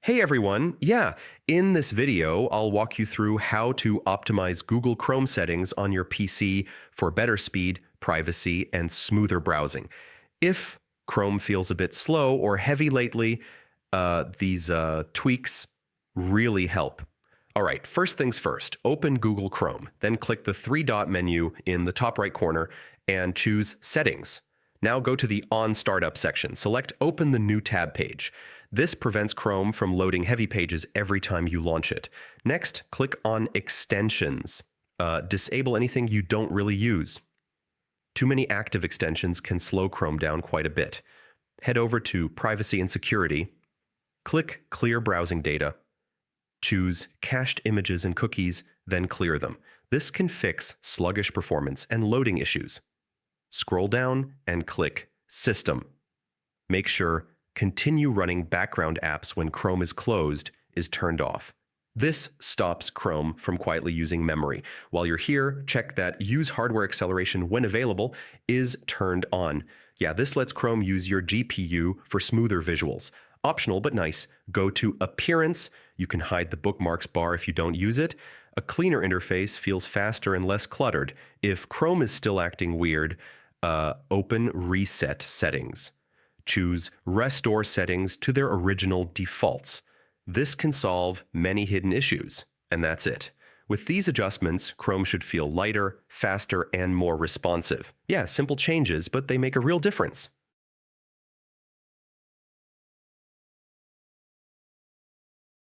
Hey everyone, in this video, I'll walk you through how to optimize Google Chrome settings on your PC for better speed, privacy, and smoother browsing. If Chrome feels a bit slow or heavy lately, these tweaks really help. All right, first things first, open Google Chrome, then click the three-dot menu in the top right corner and choose Settings. Now go to the On Startup section. Select Open the New Tab page. This prevents Chrome from loading heavy pages every time you launch it. Next, click on Extensions. Disable anything you don't really use. Too many active extensions can slow Chrome down quite a bit. Head over to Privacy and Security. Click Clear Browsing Data. Choose Cached Images and Cookies, then clear them. This can fix sluggish performance and loading issues. Scroll down and click System. Make sure Continue running background apps when Chrome is closed is turned off. This stops Chrome from quietly using memory. While you're here, check that Use Hardware Acceleration when available is turned on. This lets Chrome use your GPU for smoother visuals. Optional but nice. Go to Appearance. You can hide the bookmarks bar if you don't use it. A cleaner interface feels faster and less cluttered. If Chrome is still acting weird, open Reset Settings. Choose Restore Settings to their original defaults. This can solve many hidden issues, and that's it. With these adjustments, Chrome should feel lighter, faster, and more responsive. Simple changes, but they make a real difference.